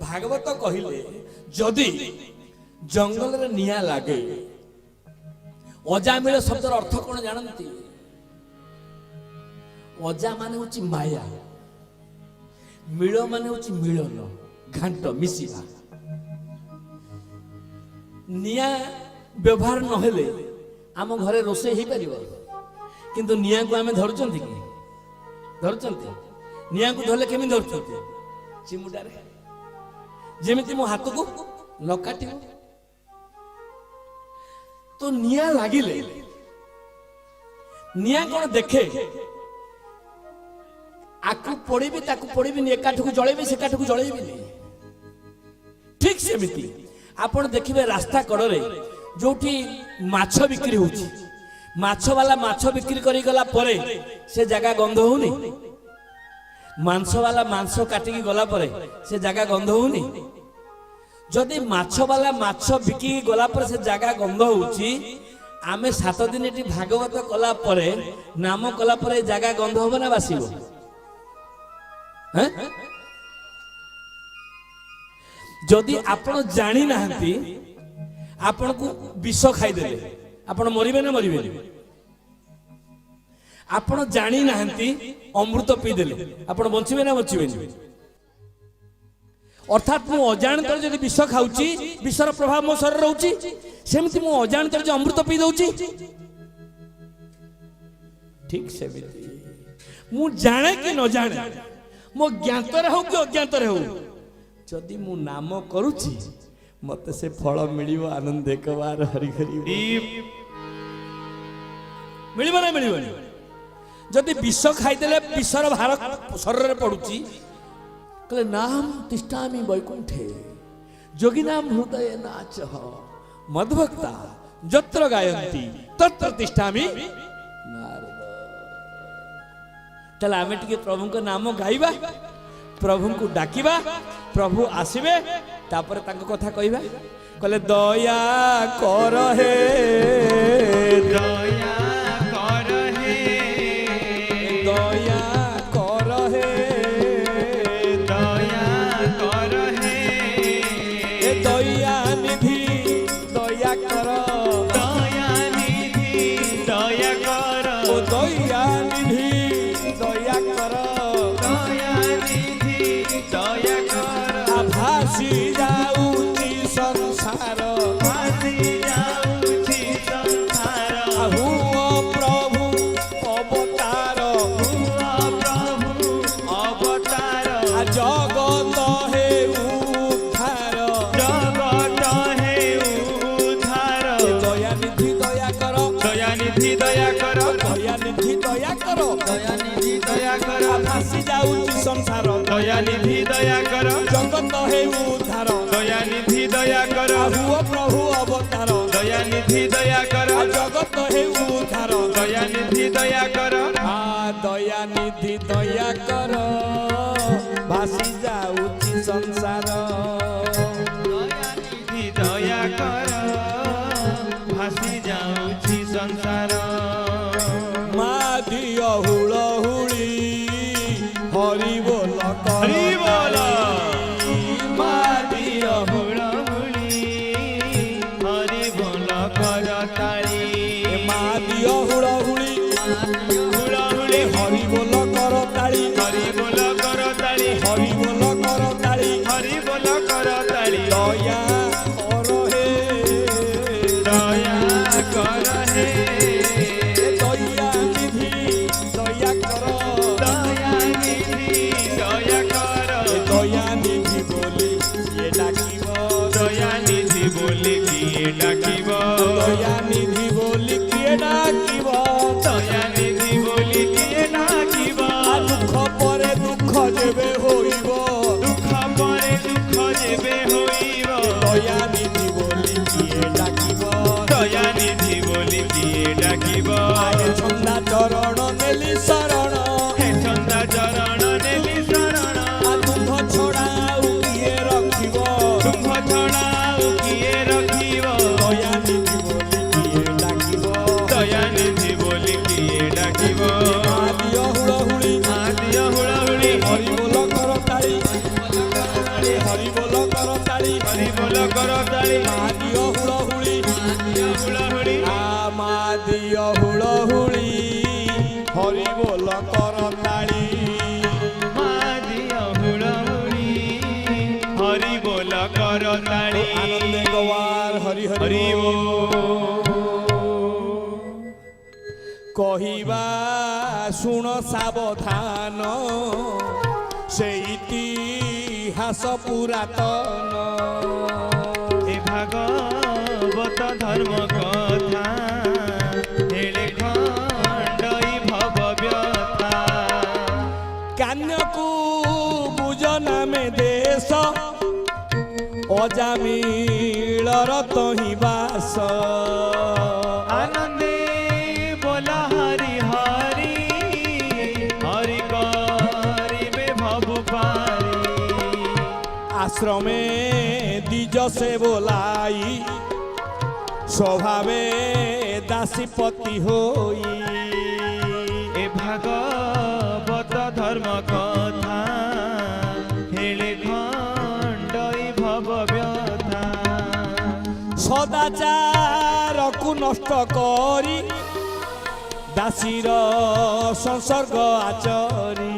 भागवत कहले जदि जंगल रे निया लागे अजामिल शब्द अर्थ कौन जानती अजा माने होची माया मिल माने होची मिलन घांट मिसिबा निया व्यवहार नहेले आम घरे रोषे ही परिबो किंतु निया को आमे धरचंती कि धरचंती निया को धरले केमि धरचंती चिमुटारे जेमिति मो हाथ को न काटिबो तो निया लागिले निया कौन देखे आकु पड़ेबी ताकु पड़ेबी एकाठ को जळेबी से काठ को जळेबी ठीक सेमिति आपण देखिबे रास्ता कड़रे जोठी माछ बिक्री होची माछ वाला माछ बिक्री करी गला परे से जगह गंध होनी मांस वाला मांस काटिकी गला परे से जगह गंध होनी जदि माछ वाला माछ बिकी गला पर से जगह गंध होची आमे 7 दिन एटी भागवत कला परे नाम कला परे जगह गंध होबो ना बासिबो हैं जदि आपण जानी नाहंती आपण को विष खाई देले आपण मरिबे ना मरिबे आपण जानी नाहंती अमृत पी देले आपण बंचिबे ना बंचिबे अर्थात मु अजाणतर जदि विष खाउची विषर प्रभाव मो शरीर रहउची सेमति मु अजाणतर जे अमृत पी दउची ठीक सेमति मु जाने कि न जाने मो ज्ञात रहउ कि अज्ञात रहउ जदि मु नाम करूची मते से फल मिलिबो आनंद एकबार हरि हरि मिलिबो ना मिलिबो जदि विष खाई देले विषर भार शरीर रे पडुची कले नाम तिष्ठामि वैकुंठे जोगी नाम हृदय नाच मद्भक्ता जत्र गायन्ति तत्र तिष्ठामि नारद चला आमे टिके प्रभु को नाम गाइबा प्रभु को डाकिबा प्रभु आसीबे तापर तांको कथा कहिबा कले दया कर हे दया कर हे दया कर हे दया कर हे ए दया निधि दया कर दया निधि दया कर ओ दया निधि दया कर दया निधि दया कर भासी जाऊची संसार भासी जाऊची संसार हुआ प्रभु अवतार हुआ प्रभु अवतार जगत हे उद्धार जगत हे उद्धार दया निधि दया कर दया निधि दया कर दया निधि दया कर दया निधि दया कर भासी जाऊची संसार दया निधि दया कर जगत हे उद्धार दया निधि दया कर हुआ प्रभु अवतार दया निधि दया कर जगत हे उद्धार दया निधि दया कर दया निधि दया कर भासी जाऊची संसार दया निधि दया कर भासी जाऊची संसार मादी अहुळ हुळी हरि बोल हरि बोल मादी अहुळ हुळी हरि बोल कर ताळी मादी अहुळ हुळी हरि बोल कर ताळी हरि बोल कर ताळी हरि बोल कर ताळी हरि बोल कर ताळी दया कर हे दया कर हे दया निधि दया कर दया निधि दया कर दया निधि बोली ये डाकिब दया निधि बोली किए डाकिब दया निधि बोली किए डाकिब दया निधि बोली किए डाकिब दुख परे दुख जेबे होइब दुख परे दुख जेबे होइब दया निधि बोली किए डाकिब दया निधि बोली किए डाकिब आए छंदा चरण नेली शरण हे छंदा चरण नेली शरण तुम छोड़ाऊ किए रखिब तुम छोड़ाऊ किए रखिब दया निधि बोली किए डाकिब दया निधि হরি বল করতালি হরি বল করতালি মা দিও হুড়হুড়ি হুড়হুড়ি মা দিও হুড়হুড়ি হরি বল করতালি মা দিও হুড়হুড়ি হরি বল করতালি আনন্দে গওয়ার হরি হরি হরি বল। বল কহিবা শুণ সাবধান সেই ইতিহাস পুরাতন এ ভাগবত ধর্ম কথা হেলে খণ্ডই ভব ব্যথা কান্যকু বুঝ নামে দেশ অজামিলর তহি বাস আনন্দে বল হরি হরি হরি করিবে ভব পারি আশ্রমে দ্বিজ সে বোলাই স্বভাবে দাসীপতি হই এ ভাগবত ধর্ম কথা হেলে খণ্ডই ভব ব্যথা সদাচারকু নষ্ট করি দাসীর সংসর্গ আচরি